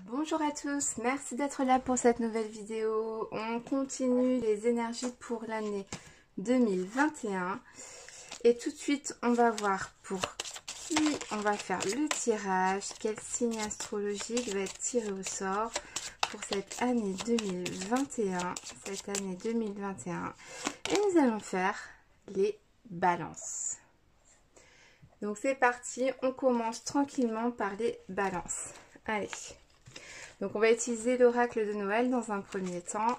Bonjour à tous, merci d'être là pour cette nouvelle vidéo. On continue les énergies pour l'année 2021. Et tout de suite, on va voir pour qui on va faire le tirage, quel signe astrologique va être tiré au sort pour cette année 2021. Et nous allons faire les balances. Donc c'est parti, on commence tranquillement par les balances. Allez. Donc on va utiliser l'oracle de Noël dans un premier temps.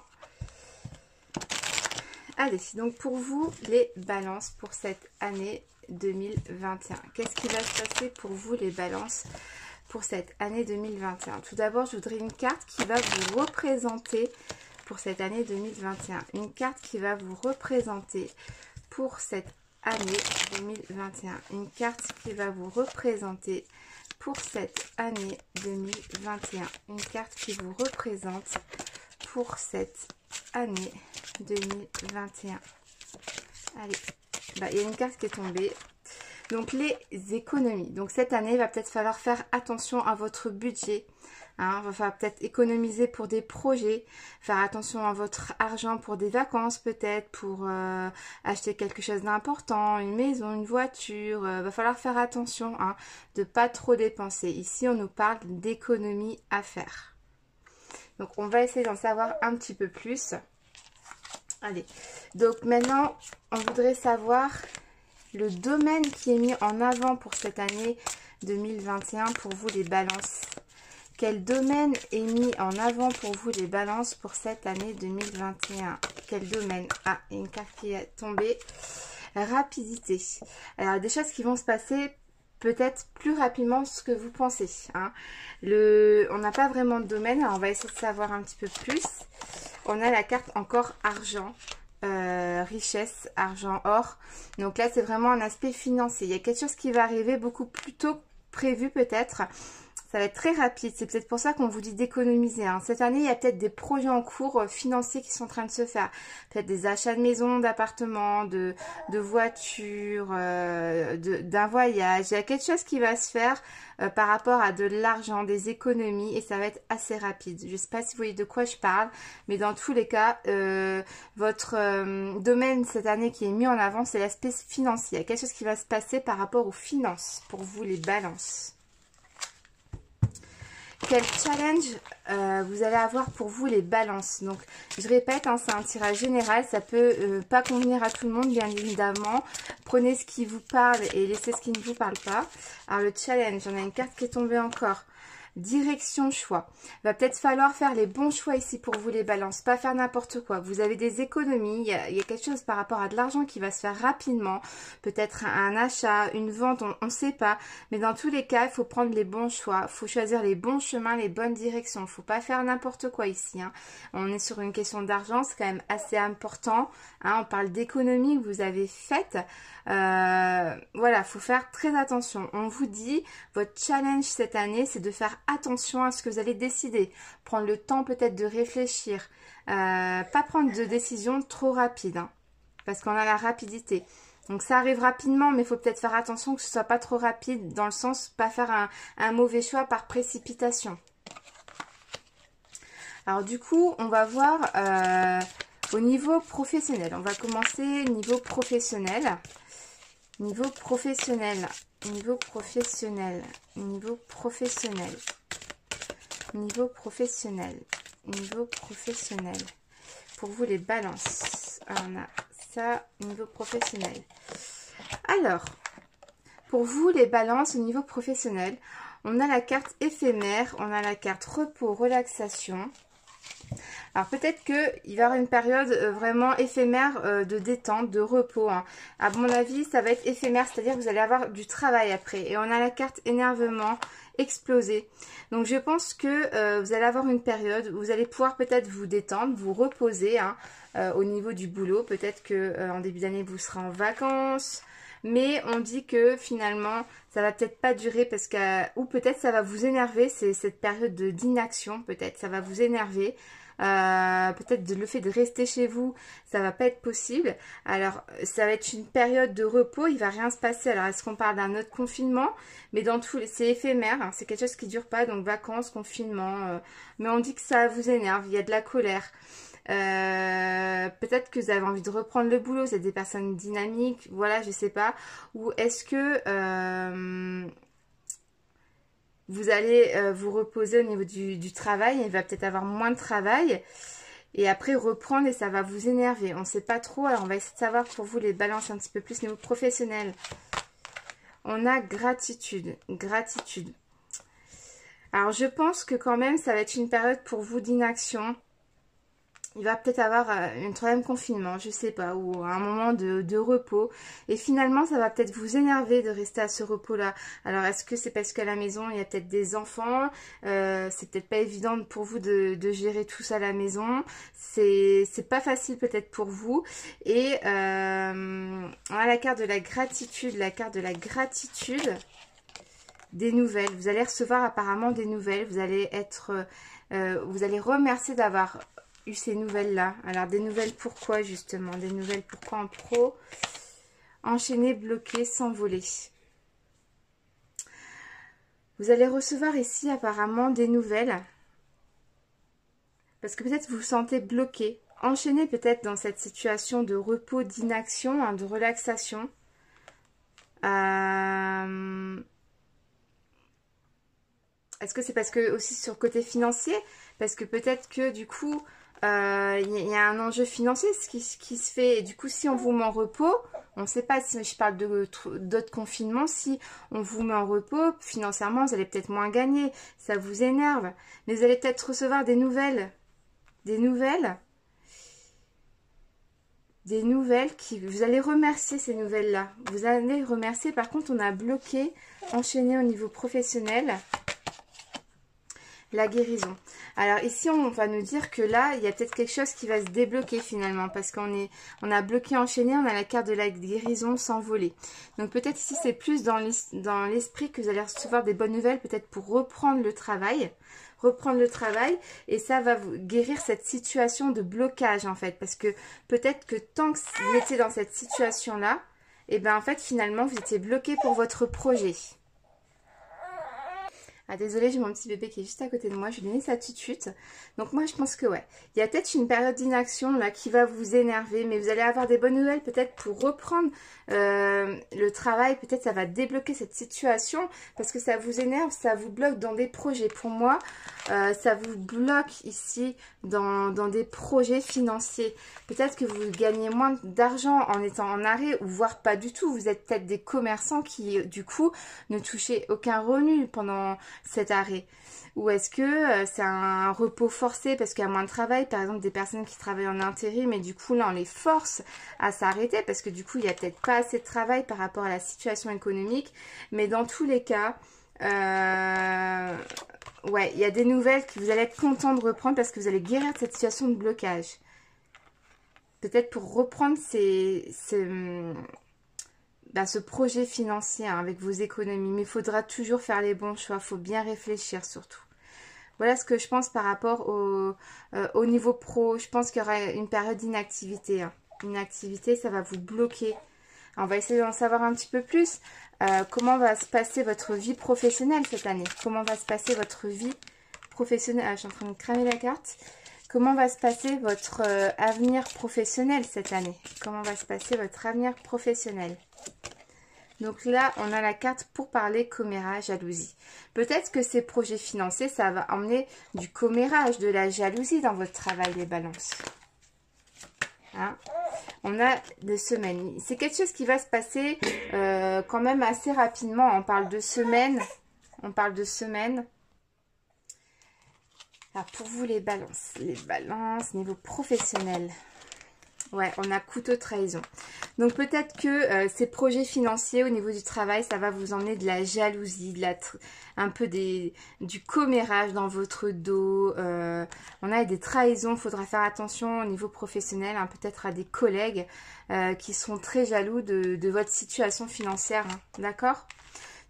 Allez, donc pour vous, les balances pour cette année 2021. Qu'est-ce qui va se passer pour vous, les balances, pour cette année 2021? Tout d'abord, je voudrais une carte qui va vous représenter pour cette année 2021. Une carte qui va vous représenter pour cette année 2021. Une carte qui va vous représenter pour cette année 2021. Une carte qui vous représente pour cette année 2021. Allez, il y a une carte qui est tombée. Donc les économies. Donc cette année, il va peut-être falloir faire attention à votre budget. Hein, il va falloir peut-être économiser pour des projets, faire attention à votre argent pour des vacances peut-être, pour acheter quelque chose d'important, une maison, une voiture. Va falloir faire attention de pas trop dépenser. Ici, on nous parle d'économie à faire. Donc on va essayer d'en savoir un petit peu plus. Allez, donc maintenant, on voudrait savoir le domaine qui est mis en avant pour cette année 2021 pour vous les balances. Quel domaine est mis en avant pour vous les balances pour cette année 2021? Quel domaine? Ah, il y a une carte qui est tombée. Rapidité. Alors, des choses qui vont se passer peut-être plus rapidement que ce que vous pensez. Hein. On n'a pas vraiment de domaine, alors on va essayer de savoir un petit peu plus. On a la carte encore argent. Richesse, argent, or. Donc là, c'est vraiment un aspect financier. Il y a quelque chose qui va arriver beaucoup plus tôt prévu peut-être. Ça va être très rapide. C'est peut-être pour ça qu'on vous dit d'économiser. Hein. Cette année, il y a peut-être des projets en cours financiers qui sont en train de se faire. Peut-être des achats de maisons, d'appartements, de voitures, d'un voyage. Il y a quelque chose qui va se faire par rapport à de l'argent, des économies. Et ça va être assez rapide. Je ne sais pas si vous voyez de quoi je parle. Mais dans tous les cas, votre domaine cette année qui est mis en avant, c'est l'aspect financier. Il y a quelque chose qui va se passer par rapport aux finances pour vous, les balances. Quel challenge vous allez avoir pour vous les balances? Donc je répète, hein, c'est un tirage général, ça peut pas convenir à tout le monde bien évidemment. Prenez ce qui vous parle et laissez ce qui ne vous parle pas. Alors le challenge, on a une carte qui est tombée encore. Direction choix. Va peut-être falloir faire les bons choix ici pour vous les balances, pas faire n'importe quoi. Vous avez des économies, il y a quelque chose par rapport à de l'argent qui va se faire rapidement, peut-être un achat, une vente, on ne sait pas. Mais dans tous les cas, il faut prendre les bons choix, il faut choisir les bons chemins, les bonnes directions. Il ne faut pas faire n'importe quoi ici. Hein. On est sur une question d'argent, c'est quand même assez important. Hein. On parle d'économie que vous avez faite. Voilà, il faut faire très attention. On vous dit, votre challenge cette année, c'est de faire attention à ce que vous allez décider. Prendre le temps peut-être de réfléchir. Pas prendre de décision trop rapide. Hein, parce qu'on a la rapidité. Donc ça arrive rapidement, mais il faut peut-être faire attention que ce soit pas trop rapide. Dans le sens, pas faire un mauvais choix par précipitation. Alors du coup, on va voir au niveau professionnel. On va commencer niveau professionnel. Niveau professionnel, niveau professionnel, niveau professionnel, niveau professionnel, niveau professionnel. Pour vous les balances, alors, on a ça, niveau professionnel. Alors, pour vous les balances au niveau professionnel, on a la carte éphémère, on a la carte repos, relaxation. Alors peut-être qu'il va y avoir une période vraiment éphémère de détente, de repos. Hein. À mon avis, ça va être éphémère, c'est-à-dire que vous allez avoir du travail après. Et on a la carte énervement, explosé. Donc je pense que vous allez avoir une période où vous allez pouvoir peut-être vous détendre, vous reposer hein, au niveau du boulot. Peut-être qu'en début d'année, vous serez en vacances. Mais on dit que finalement, ça va peut-être pas durer parce que... Ou peut-être ça va vous énerver, c'est cette période d'inaction, peut-être. Ça va vous énerver. Peut-être le fait de rester chez vous, ça va pas être possible. Alors, ça va être une période de repos, il va rien se passer. Alors, est-ce qu'on parle d'un autre confinement? Mais dans tous les... c'est éphémère, hein, c'est quelque chose qui dure pas, donc vacances, confinement. Mais on dit que ça vous énerve, il y a de la colère. Peut-être que vous avez envie de reprendre le boulot, vous êtes des personnes dynamiques, voilà, je sais pas. Ou est-ce que vous allez vous reposer au niveau du travail, il va peut-être avoir moins de travail. Et après reprendre et ça va vous énerver. On ne sait pas trop, alors on va essayer de savoir pour vous les balances un petit peu plus au niveau professionnel. On a gratitude, gratitude. Alors je pense que quand même ça va être une période pour vous d'inaction. Il va peut-être avoir un troisième confinement, je sais pas, ou un moment de repos. Et finalement, ça va peut-être vous énerver de rester à ce repos-là. Alors, est-ce que c'est parce qu'à la maison, il y a peut-être des enfants? C'est peut-être pas évident pour vous de gérer tout ça à la maison. C'est pas facile peut-être pour vous. Et on a la carte de la gratitude. La carte de la gratitude, des nouvelles. Vous allez recevoir apparemment des nouvelles. Vous allez être... vous allez remercier d'avoir... ces nouvelles-là. Alors, des nouvelles pourquoi, justement? Des nouvelles pourquoi en pro? Enchaîner, bloquer, s'envoler. Vous allez recevoir ici, apparemment, des nouvelles. Parce que peut-être vous vous sentez bloqué. Enchaîner peut-être dans cette situation de repos, d'inaction, hein, de relaxation. Est-ce que c'est parce que, aussi sur le côté financier? Parce que peut-être que, du coup... il y a un enjeu financier qui se fait, et du coup si on vous met en repos, on ne sait pas si je parle d'autres confinements, si on vous met en repos, financièrement vous allez peut-être moins gagner, ça vous énerve, mais vous allez peut-être recevoir des nouvelles qui, vous allez remercier ces nouvelles-là, vous allez remercier. Par contre on a bloqué, enchaîné au niveau professionnel. La guérison. Alors ici, on va nous dire que là, il y a peut-être quelque chose qui va se débloquer finalement. Parce qu'on a bloqué, enchaîné, on a la carte de la guérison, s'envoler. Donc peut-être ici, c'est plus dans l'esprit que vous allez recevoir des bonnes nouvelles. Peut-être pour reprendre le travail. Et ça va vous guérir cette situation de blocage en fait. Parce que peut-être que tant que vous étiez dans cette situation-là, et bien en fait, finalement, vous étiez bloqué pour votre projet. Ah désolée, j'ai mon petit bébé qui est juste à côté de moi, je lui ai donné sa petite chute. Donc moi je pense que ouais, il y a peut-être une période d'inaction là qui va vous énerver, mais vous allez avoir des bonnes nouvelles peut-être pour reprendre le travail. Peut-être ça va débloquer cette situation parce que ça vous énerve, ça vous bloque dans des projets. Pour moi, ça vous bloque ici dans des projets financiers. Peut-être que vous gagnez moins d'argent en étant en arrêt ou voire pas du tout. Vous êtes peut-être des commerçants qui du coup ne touchaient aucun revenu pendant cet arrêt. Ou est-ce que c'est un repos forcé parce qu'il y a moins de travail? Par exemple, des personnes qui travaillent en intérim, mais du coup, là, on les force à s'arrêter parce que du coup, il n'y a peut-être pas assez de travail par rapport à la situation économique. Mais dans tous les cas, ouais, il y a des nouvelles que vous allez être content de reprendre parce que vous allez guérir de cette situation de blocage. Peut-être pour reprendre ce projet financier hein, avec vos économies. Mais il faudra toujours faire les bons choix. Il faut bien réfléchir surtout. Voilà ce que je pense par rapport au niveau pro. Je pense qu'il y aura une période d'inactivité. Hein. Une activité, ça va vous bloquer. Alors, on va essayer d'en savoir un petit peu plus. Comment va se passer votre vie professionnelle cette année? Comment va se passer votre vie professionnelle? Ah, je suis en train de cramer la carte. Comment va se passer votre avenir professionnel cette année? Comment va se passer votre avenir professionnel? Donc là, on a la carte pour parler commérage, jalousie. Peut-être que ces projets financiers, ça va emmener du commérage, de la jalousie dans votre travail, les balances. Hein? On a des semaines. C'est quelque chose qui va se passer quand même assez rapidement. On parle de semaines. Alors pour vous, les balances niveau professionnel. Ouais, on a couteau trahison. Donc peut-être que ces projets financiers au niveau du travail, ça va vous emmener de la jalousie, un peu du commérage dans votre dos. On a des trahisons, il faudra faire attention au niveau professionnel, hein, peut-être à des collègues qui seront très jaloux de votre situation financière. Hein, d'accord?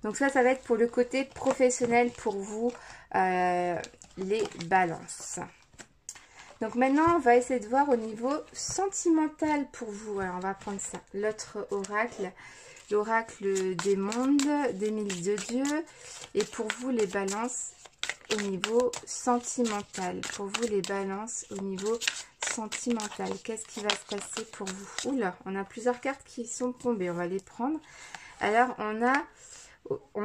Donc ça va être pour le côté professionnel pour vous, les balances. Donc maintenant, on va essayer de voir au niveau sentimental pour vous. Alors, on va prendre ça. L'autre oracle, l'oracle des mondes, des mille de Dieu. Et pour vous, les balances au niveau sentimental. Pour vous, les balances au niveau sentimental. Qu'est-ce qui va se passer pour vous? Oula, on a plusieurs cartes qui sont tombées. On va les prendre. Alors, on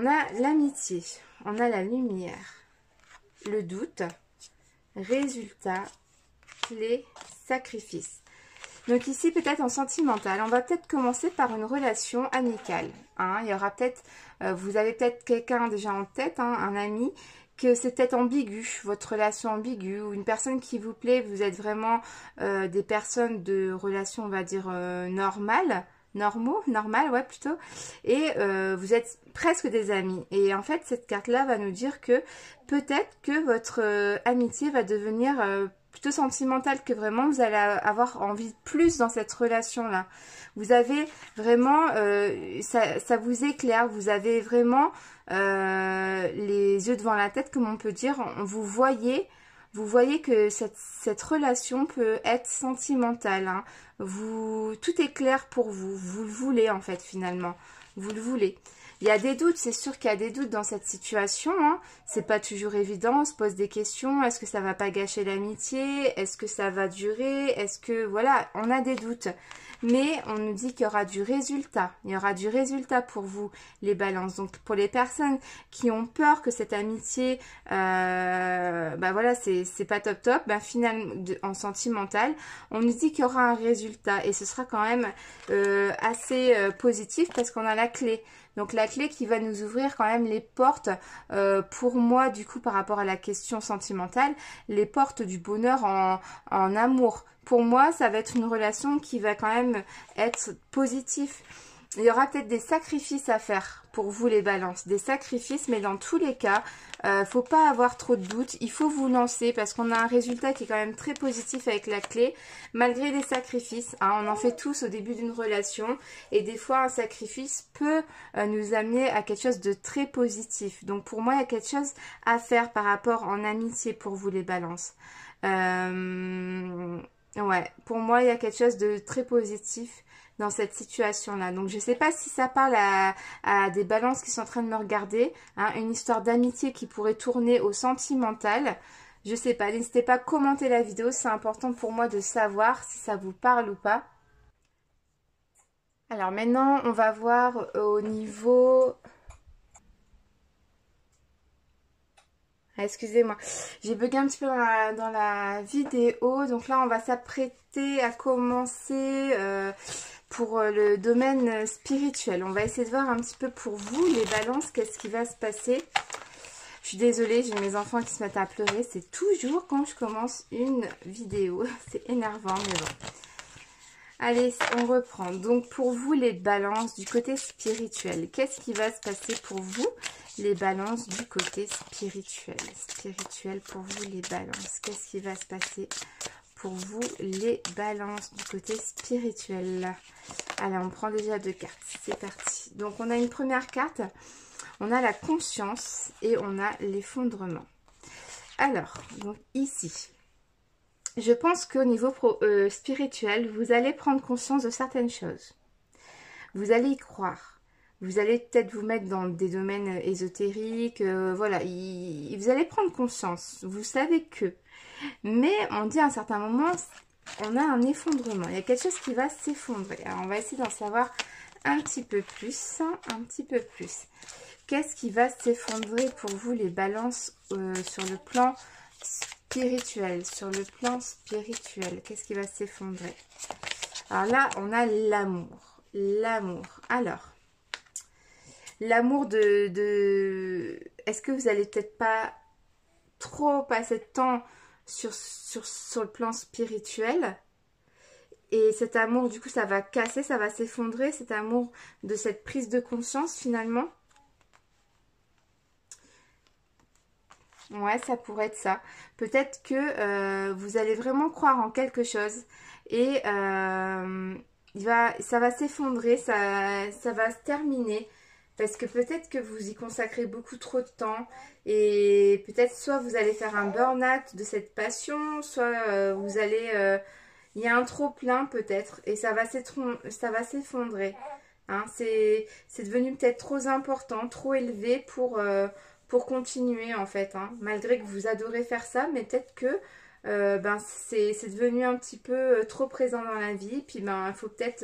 a l'amitié. On a la lumière. Le doute. Résultat. Les sacrifices. Donc ici peut-être en sentimental, on va peut-être commencer par une relation amicale. Hein. Il y aura peut-être, vous avez peut-être quelqu'un déjà en tête, hein, un ami, que c'est peut-être ambigu, votre relation ambiguë, ou une personne qui vous plaît, vous êtes vraiment des personnes de relation, on va dire, normales, normal, ouais plutôt, et vous êtes presque des amis. Et en fait, cette carte-là va nous dire que peut-être que votre amitié va devenir plutôt sentimentale, que vraiment vous allez avoir envie de plus dans cette relation-là. Vous avez vraiment, ça vous éclaire, vous avez vraiment les yeux devant la tête, comme on peut dire. Vous voyez que cette relation peut être sentimentale. Hein. Tout est clair pour vous. Vous le voulez en fait finalement. Vous le voulez. Il y a des doutes, c'est sûr qu'il y a des doutes dans cette situation. Hein. C'est pas toujours évident, on se pose des questions. Est-ce que ça va pas gâcher l'amitié? Est-ce que ça va durer? Est-ce que... Voilà, on a des doutes. Mais on nous dit qu'il y aura du résultat. Il y aura du résultat pour vous, les balances. Donc, pour les personnes qui ont peur que cette amitié, bah voilà, c'est pas top, bah finalement, en sentimental, on nous dit qu'il y aura un résultat. Et ce sera quand même assez positif parce qu'on a la clé. Donc la clé qui va nous ouvrir quand même les portes, pour moi du coup par rapport à la question sentimentale, les portes du bonheur en amour. Pour moi ça va être une relation qui va quand même être positive. Il y aura peut-être des sacrifices à faire pour vous les balances, des sacrifices, mais dans tous les cas, faut pas avoir trop de doutes, il faut vous lancer parce qu'on a un résultat qui est quand même très positif avec la clé, malgré les sacrifices, hein, on en fait tous au début d'une relation et des fois un sacrifice peut nous amener à quelque chose de très positif. Donc pour moi, il y a quelque chose à faire par rapport en amitié pour vous les balances. Ouais, pour moi, il y a quelque chose de très positif dans cette situation-là. Donc, je ne sais pas si ça parle à des balances qui sont en train de me regarder. Hein, une histoire d'amitié qui pourrait tourner au sentimental. Je ne sais pas. N'hésitez pas à commenter la vidéo. C'est important pour moi de savoir si ça vous parle ou pas. Alors, maintenant, on va voir au niveau... Ah, excusez-moi, j'ai bugué un petit peu dans la vidéo. Donc là, on va s'apprêter à commencer pour le domaine spirituel. On va essayer de voir un petit peu pour vous, les balances, qu'est-ce qui va se passer. Je suis désolée, j'ai mes enfants qui se mettent à pleurer. C'est toujours quand je commence une vidéo. C'est énervant, mais bon. Allez, on reprend. Donc, pour vous, les balances du côté spirituel, qu'est-ce qui va se passer pour vous, les balances du côté spirituel? Spirituel, pour vous, les balances. Qu'est-ce qui va se passer pour vous, les balances du côté spirituel? Allez, on prend déjà 2 cartes. C'est parti. Donc, on a une première carte. On a la conscience et on a l'effondrement. Alors, donc ici... Je pense qu'au niveau spirituel, vous allez prendre conscience de certaines choses. Vous allez y croire. Vous allez peut-être vous mettre dans des domaines ésotériques. Voilà, vous allez prendre conscience. Vous savez que. Mais on dit à un certain moment, on a un effondrement. Il y a quelque chose qui va s'effondrer. Alors, on va essayer d'en savoir un petit peu plus. Un petit peu plus. Qu'est-ce qui va s'effondrer pour vous, les balances sur le plan spirituel, sur le plan spirituel, qu'est-ce qui va s'effondrer? Alors là, on a l'amour. L'amour. Alors, l'amour est-ce que vous allez peut-être pas trop passer de temps sur le plan spirituel Et cet amour, du coup, ça va casser, ça va s'effondrer, cet amour de cette prise de conscience, finalement. Ouais, ça pourrait être ça. Peut-être que vous allez vraiment croire en quelque chose et ça va s'effondrer, ça va se terminer. Parce que peut-être que vous y consacrez beaucoup trop de temps et peut-être soit vous allez faire un burn-out de cette passion, soit vous allez... il y a un trop-plein peut-être et ça va s'effondrer. Hein, c'est devenu peut-être trop important, trop élevé pour continuer en fait. Hein. Malgré que vous adorez faire ça, mais peut-être que ben, c'est devenu un petit peu trop présent dans la vie. Puis ben, il faut peut-être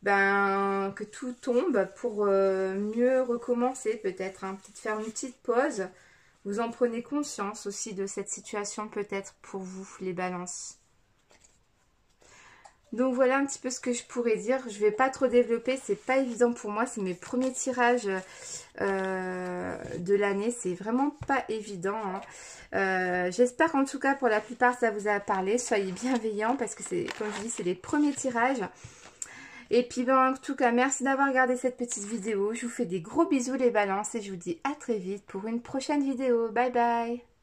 ben, que tout tombe pour mieux recommencer peut-être. Hein. Peut-être faire une petite pause. Vous en prenez conscience aussi de cette situation peut-être pour vous, les balances. Donc voilà un petit peu ce que je pourrais dire. Je vais pas trop développer, c'est pas évident pour moi. C'est mes premiers tirages de l'année. C'est vraiment pas évident. Hein. J'espère qu'en tout cas pour la plupart ça vous a parlé. Soyez bienveillants parce que c'est, comme je dis, c'est les premiers tirages. Et puis ben, en tout cas, merci d'avoir regardé cette petite vidéo. Je vous fais des gros bisous les balances et je vous dis à très vite pour une prochaine vidéo. Bye bye!